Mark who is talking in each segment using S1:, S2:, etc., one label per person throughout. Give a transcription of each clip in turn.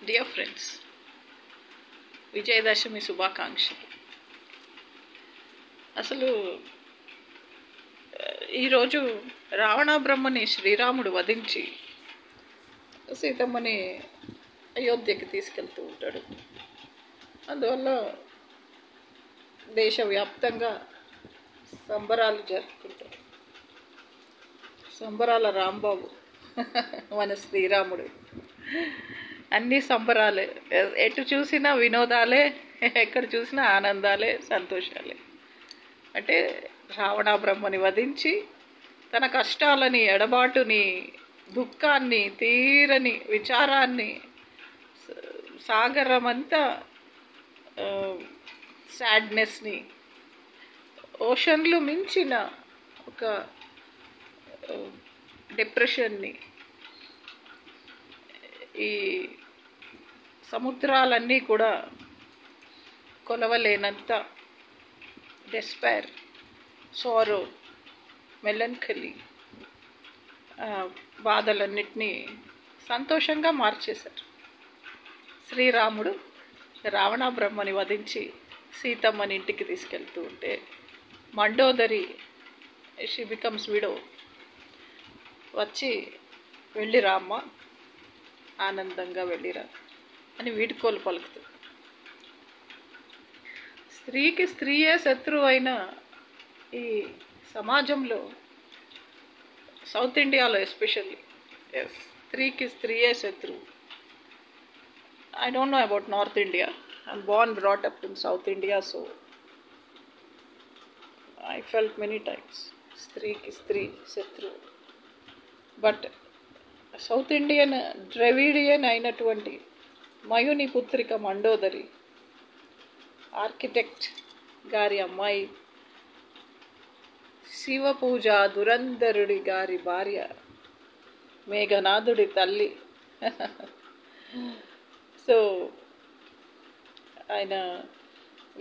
S1: Dear friends, Vijayadashami శుభాకాంక్షలు. అసలు ఈరోజు రావణ బ్రహ్మని శ్రీరాముడు వధించి సీతమ్మని అయోధ్యకి తీసుకెళ్తూ ఉంటాడు. అందువల్ల దేశవ్యాప్తంగా సంబరాలు జరుపుకుంటారు. సంబరాల రాంబాబు మన శ్రీరాముడు. అన్ని సంబరాలే, ఎటు చూసినా వినోదాలే, ఎక్కడ చూసినా ఆనందాలే, సంతోషాలే. అంటే రావణ బ్రహ్మని వధించి తన కష్టాలని, ఎడబాటుని, దుఃఖాన్ని, తీరని విచారాన్ని, సాగరమంతా సాడ్నెస్ని, ఓషన్లు మించిన ఒక డిప్రెషన్ని, ఈ సముద్రాలన్నీ కూడా కొలవలేనంత డెస్పైర్, సారో, మెలంకలీ, బాధలన్నిటినీ సంతోషంగా మార్చేశారు. శ్రీరాముడు రావణ బ్రహ్మని వధించి సీతమ్మని ఇంటికి తీసుకెళ్తూ ఉంటే మండోదరి, షీ బికమ్స్ విడో, వచ్చి వెళ్ళిరా అమ్మ, ఆనందంగా వెళ్ళిరా అని వీడుకోలు పలుకుతుంది. స్త్రీకి స్త్రీయే శత్రువు అయిన ఈ సమాజంలో, సౌత్ ఇండియాలో ఎస్పెషల్లీ, స్త్రీకి స్త్రీయే శత్రువు. I don't know about North India. I'm born, brought up in South India, so I felt many times స్త్రీకి స్త్రీ శత్రువు. బట్ సౌత్ ఇండియన్ ద్రవిడియన్ అయినటువంటి మయుని పుత్రిక మండోదరి, ఆర్కిటెక్ట్ గారి అమ్మాయి, శివ పూజ దురంధరుడి గారి భార్య, మేఘనాథుడి తల్లి. సో ఆయన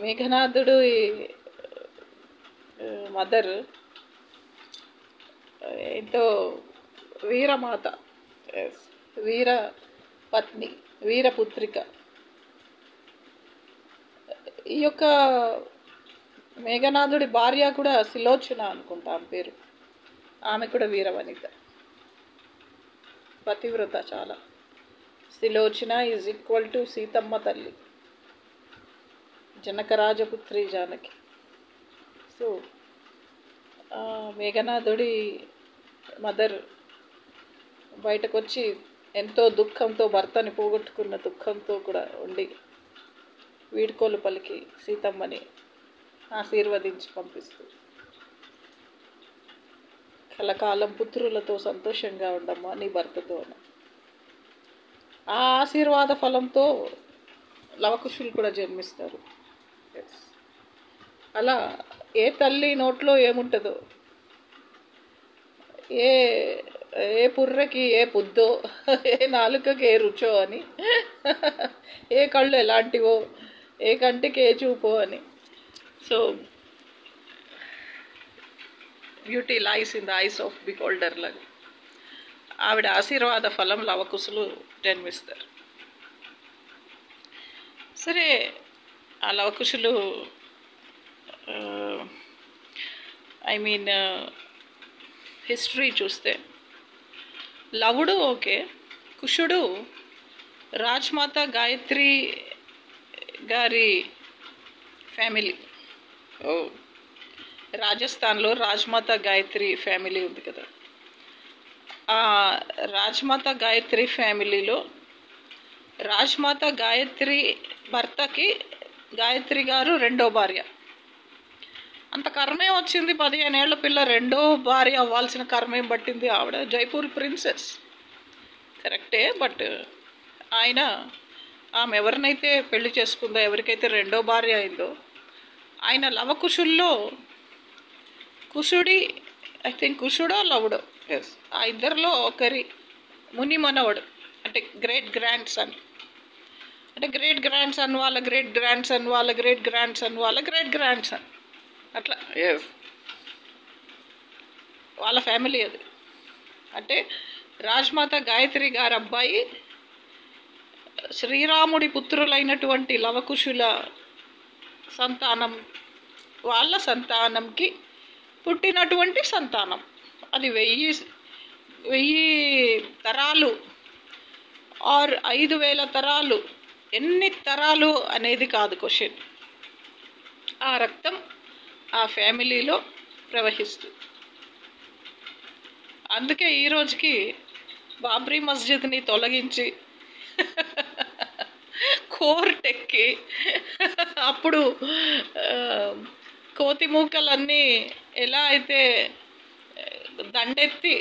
S1: మేఘనాథుడు మదర్ ఎంతో వీరమాత, వీర పత్ని, వీరపుత్రిక. ఈ యొక్క మేఘనాథుడి భార్య కూడా సిలోచన అనుకుంటా ఆమె పేరు. ఆమె కూడా వీరవనిత, పతివ్రత చాలా. సిలోచన ఈజ్ ఈక్వల్ టు సీతమ్మ తల్లి, జనకరాజపుత్రి జానకి. సో మేఘనాథుడి మదర్ బయటకు వచ్చి ఎంతో దుఃఖంతో, భర్తని పోగొట్టుకున్న దుఃఖంతో కూడా ఉండి వీడ్కోలు పలికి సీతమ్మని ఆశీర్వదించి పంపిస్తూ, కలకాలం పుత్రులతో సంతోషంగా ఉండమ్మా నీ భర్తతో. ఆ ఆశీర్వాద ఫలంతో లవకుశులు కూడా జన్మిస్తారు. అలా ఏ తల్లి నోట్లో ఏముంటుందో, ఏ ఏ పుర్రకి ఏ పుద్దో, ఏ నాలుకకి ఏ రుచో అని, ఏ కళ్ళు ఎలాంటివో, ఏ కంటికి ఏ చూపో అని. So beauty lies in the eyes of beholder లాగా ఆవిడ ఆశీర్వాద ఫలం లవకుశులు జన్మిస్తారు. సరే, ఆ లవకుశులు హిస్టరీ చూస్తే లవుడు ఓకే, కుషుడు రాజ్మాత గాయత్రి గారి ఫ్యామిలీ. రాజస్థాన్లో రాజ్మాత గాయత్రి ఫ్యామిలీ ఉంది కదా. ఆ రాజ్మాత గాయత్రి ఫ్యామిలీలో రాజ్మాత గాయత్రి భర్తకి గాయత్రి గారు రెండో భార్య. అంత కర్మే వచ్చింది, 15 ఏళ్ల పిల్ల రెండో భార్య అవ్వాల్సిన కర్మేం పట్టింది. ఆవిడ జైపూర్ ప్రిన్సెస్ కరెక్టే, బట్ ఆయన ఆమె ఎవరినైతే పెళ్లి చేసుకుందో, ఎవరికైతే రెండో భార్య అయిందో, ఆయన లవకుశుల్లో కుషుడి, ఐ థింక్ కుషుడో లవుడో, ఆ ఇద్దరిలో ఒకరి ముని మనవడు, అంటే గ్రేట్ గ్రాండ్ సన్. అంటే గ్రేట్ గ్రాండ్ సన్ వాళ్ళ గ్రేట్ గ్రాండ్ సన్ వాళ్ళ గ్రేట్ గ్రాండ్ సన్ వాళ్ళ గ్రేట్ గ్రాండ్ సన్, అట్లా వాళ్ళ ఫ్యామిలీ అది. అంటే రాజ్మాత గాయత్రి గారి అబ్బాయి శ్రీరాముడి పుత్రులైనటువంటి లవకుశుల సంతానం వాళ్ళ సంతానంకి పుట్టినటువంటి సంతానం. అది 1000 తరాలు ఆర్ 5000 తరాలు, ఎన్ని తరాలు అనేది కాదు క్వశ్చన్. ఆ రక్తం ఆ ఫ్యామిలీలో ప్రవహిస్తుంది. అందుకే ఈ రోజుకి బాబ్రీ మస్జిద్ని తొలగించి కోర్ట్ ఎక్కి అప్పుడు కోతి మూకలన్నీ ఎలా అయితే దండెత్తి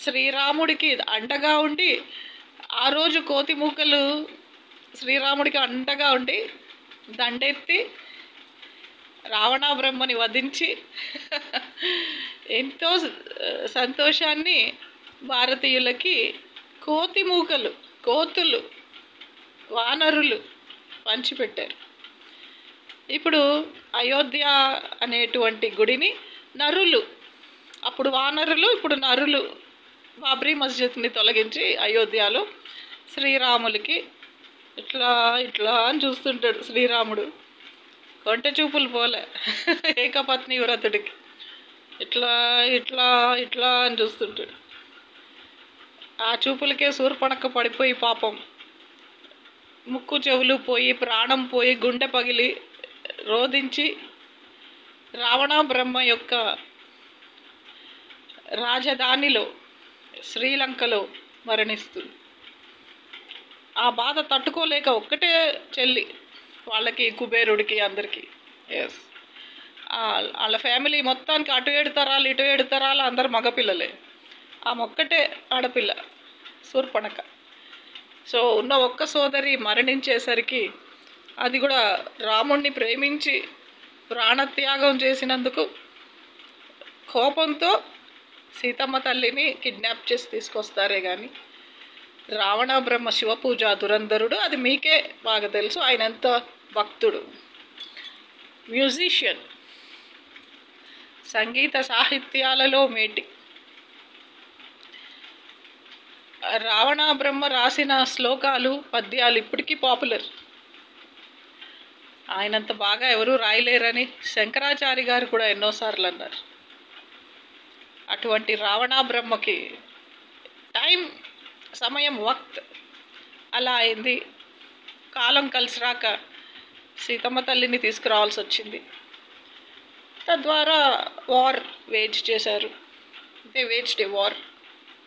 S1: శ్రీరాముడికి అండగా ఉండి, ఆ రోజు కోతి మూకలు శ్రీరాముడికి అండగా ఉండి దండెత్తి రావణ బ్రహ్మని వధించి ఎంతో సంతోషాన్ని భారతీయులకి కోతి మూకలు, కోతులు, వానరులు పంచిపెట్టారు. ఇప్పుడు అయోధ్య అనేటువంటి గుడిని నరులు, అప్పుడు వానరులు ఇప్పుడు నరులు బాబ్రీ మస్జిద్ని తొలగించి అయోధ్యలో శ్రీరాములకి ఇట్లా ఇట్లా అని చూస్తుంటాడు. శ్రీరాముడు కొంటె చూపులు పోలే ఏకపత్ని వ్రతుడికి ఇట్లా ఇట్లా ఇట్లా అని చూస్తుంటాడు. ఆ చూపులకే శూర్పణఖ పడిపోయి పాపం ముక్కు చెవులు పోయి, ప్రాణం పోయి, గుండె పగిలి రోధించి రావణ బ్రహ్మ యొక్క రాజధానిలో శ్రీలంకలో మరణిస్తుంది. ఆ బాధ తట్టుకోలేక ఒక్కటే చెల్లి వాళ్ళకి, కుబేరుడికి, అందరికీ. ఎస్, వాళ్ళ ఫ్యామిలీ మొత్తానికి అటు 7 తరాలు ఇటు 7 తరాలు అందరు మగపిల్లలే. ఆ ఒక్కటే ఆడపిల్ల శూర్పణఖ. సో ఉన్న ఒక్క సోదరి మరణించేసరికి, అది కూడా రాముణ్ణి ప్రేమించి ప్రాణత్యాగం చేసినందుకు కోపంతో సీతమ్మ తల్లిని కిడ్నాప్ చేసి తీసుకొస్తారే కానీ రావణ బ్రహ్మ శివపూజ దురంధరుడు. అది మీకే బాగా తెలుసు. ఆయన ఎంత భక్తుడు, మ్యూజిషియన్, సంగీత సాహిత్యాలలో మేటి. రావణ బ్రహ్మ రాసిన శ్లోకాలు, పద్యాలు ఇప్పటికీ పాపులర్. ఆయనంత బాగా ఎవరూ రాయలేరని శంకరాచార్య గారు కూడా ఎన్నోసార్లు అన్నారు. అటువంటి రావణ బ్రహ్మకి సమయం వక్త్ అలా అయింది. కాలం కలిసి రాక సీతమ్మ తల్లిని తీసుకురావాల్సి వచ్చింది. తద్వారా వార్ వేజ్ చేశారు. They waged a war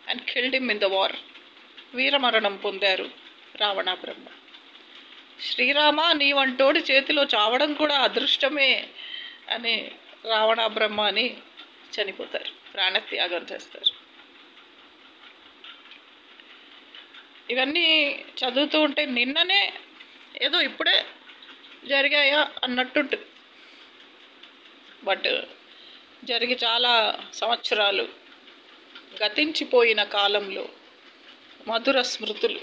S1: and killed him in the war. వీరమరణం పొందారు రావణ బ్రహ్మ. శ్రీరామ, నీ వంటోడి చేతిలో చావడం కూడా అదృష్టమే అని రావణ బ్రహ్మ అని చనిపోతారు, ప్రాణత్యాగం చేస్తారు. ఇవన్నీ చదువుతూ ఉంటే నిన్ననే ఏదో ఇప్పుడే జరిగాయా అన్నట్టుంటుంది. బట్ జరిగి చాలా సంవత్సరాలు గతించిపోయిన కాలంలో మధుర స్మృతులు.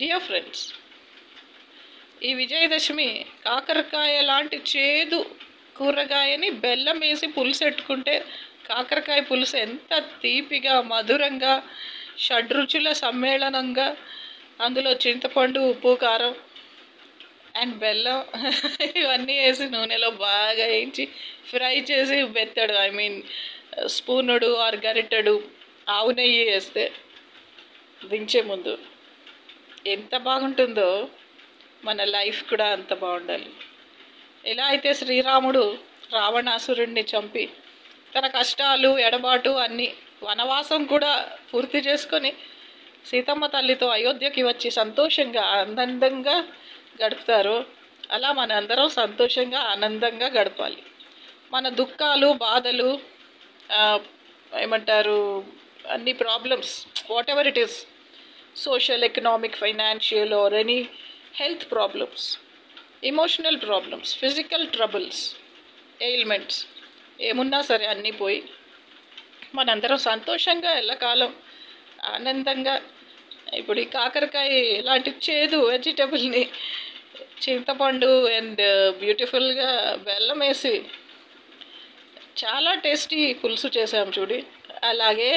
S1: డియర్ ఫ్రెండ్స్, ఈ విజయదశమి కాకరకాయ లాంటి చేదు కూరగాయని బెల్లం వేసి పులుసు పెట్టుకుంటే కాకరకాయ పులుసు ఎంత తీపిగా, మధురంగా, షడ్రుచుల సమ్మేళనంగా, అందులో చింతపండు, ఉప్పు, కారం అండ్ బెల్లం ఇవన్నీ వేసి నూనెలో బాగా వేయించి ఫ్రై చేసి బెత్తడు, ఐ మీన్ స్పూనుడు ఆర్ గరిటెడు ఆవు నెయ్యి వేస్తే దించే ముందు ఎంత బాగుంటుందో మన లైఫ్ కూడా అంత బాగుండాలి. ఎలా అయితే శ్రీరాముడు రావణాసురుణ్ణి చంపి తన కష్టాలు, ఎడబాటు అన్నీ వనవాసం కూడా పూర్తి చేసుకొని సీతమ్మ తల్లితో అయోధ్యకి వచ్చి సంతోషంగా ఆనందంగా గడుపుతారో, అలా మన అందరం సంతోషంగా ఆనందంగా గడపాలి. మన దుఃఖాలు, బాధలు, ఏమంటారు, అన్ని problems, what ever it is, social, economic, financial or any health problems, emotional problems, physical troubles, ailments ఏమున్నా సరే అన్నీ పోయి మనందరం సంతోషంగా ఎల్లకాలం ఆనందంగా. ఇప్పుడు ఈ కాకరకాయ ఇలాంటి చేదు వెజిటబుల్ని చింతపండు అండ్ బ్యూటిఫుల్గా బెల్లం వేసి చాలా టేస్టీ పులుసు చేసాము చూడి. అలాగే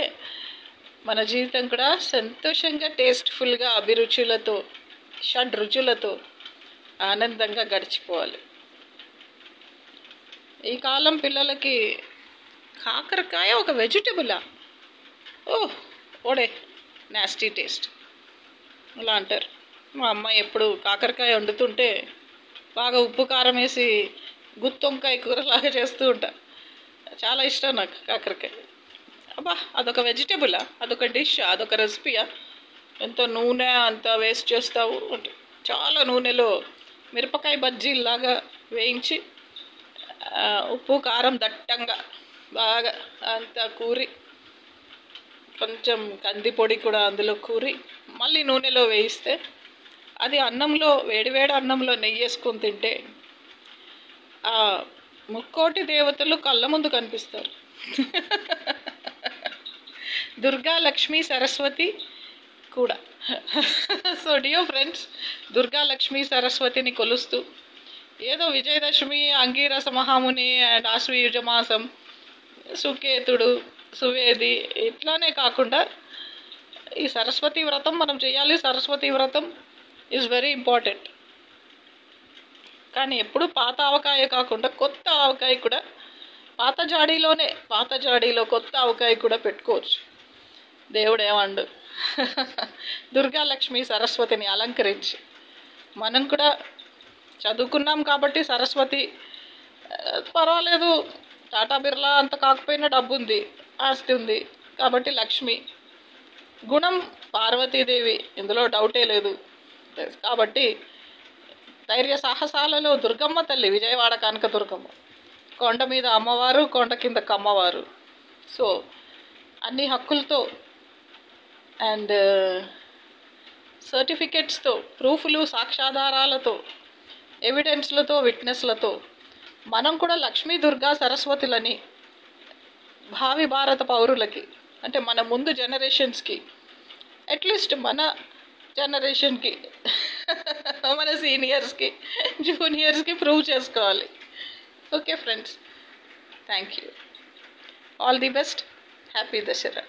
S1: మన జీవితం కూడా సంతోషంగా, టేస్ట్ఫుల్గా, అభిరుచులతో, షడ్రుచులతో ఆనందంగా గడిచిపోవాలి. ఈ కాలం పిల్లలకి కాకరకాయ ఒక వెజిటబులా, ఓహ్ ఓడే నాస్టీ టేస్ట్ అలా అంటారు. మా అమ్మాయి ఎప్పుడు కాకరకాయ వండుతుంటే బాగా ఉప్పు కారం వేసి గుత్తొంకాయ కూరలాగా చేస్తూ ఉంటా. చాలా ఇష్టం నాకు కాకరకాయ. అబ్బా, అదొక వెజిటబులా, అదొక డిష్, అదొక రెసిపీయా, ఎంతో నూనె అంత వేస్ట్ చేస్తావు అంటే చాలా నూనెలో మిరపకాయ బజ్జీలాగా వేయించి ఉప్పు కారం దట్టంగా బాగా అంత కూరి, కొంచెం కంది పొడి కూడా అందులో కూరి మళ్ళీ నూనెలో వేయిస్తే అది అన్నంలో, వేడివేడి అన్నంలో నెయ్యి వేసుకొని తింటే ఆ ముక్కోటి దేవతలు కళ్ళ ముందు కనిపిస్తారు. దుర్గా, లక్ష్మి, సరస్వతి కూడా. So dear friends, Durga, Lakshmi, సరస్వతిని కొలుస్తూ ఏదో విజయదశమి, అంగీరస మహాముని అండ్ ఆశ్వయుజ మాసం, సుకేతుడు, సువేది ఇట్లానే కాకుండా ఈ సరస్వతి వ్రతం మనం చేయాలి. సరస్వతి వ్రతం ఈజ్ వెరీ ఇంపార్టెంట్. కానీ ఎప్పుడు పాత ఆవకాయ కాకుండా కొత్త ఆవకాయ కూడా, పాత జాడీలో కొత్త ఆవకాయ కూడా పెట్టుకోవచ్చు. దేవుడు ఏమండు. దుర్గా, లక్ష్మి, సరస్వతిని అలంకరించి మనం కూడా చదువుకున్నాం కాబట్టి సరస్వతి పర్వాలేదు, టాటా బిర్లా అంత కాకపోయినా డబ్బు ఉంది, ఆస్తి ఉంది కాబట్టి లక్ష్మి, గుణం పార్వతీదేవి, ఇందులో డౌటే లేదు. కాబట్టి ధైర్య సాహసాలలో దుర్గమ్మ తల్లి, విజయవాడ కనక దుర్గమ్మ, కొండ మీద అమ్మవారు, కొండ కింద కమ్మవారు. సో అన్ని హక్కులతో అండ్ సర్టిఫికెట్స్తో, ప్రూఫ్లు, సాక్ష్యాధారాలతో, ఎవిడెన్స్లతో, విట్నెస్లతో మనం కూడా లక్ష్మీ, దుర్గా, సరస్వతులని భావి భారత పౌరులకి, అంటే మన ముందు జనరేషన్స్కి, అట్లీస్ట్ మన జనరేషన్కి, మన సీనియర్స్కి, జూనియర్స్కి ప్రూవ్ చేసుకోవాలి. Okay friends, thank you. All the best. Happy Dasara.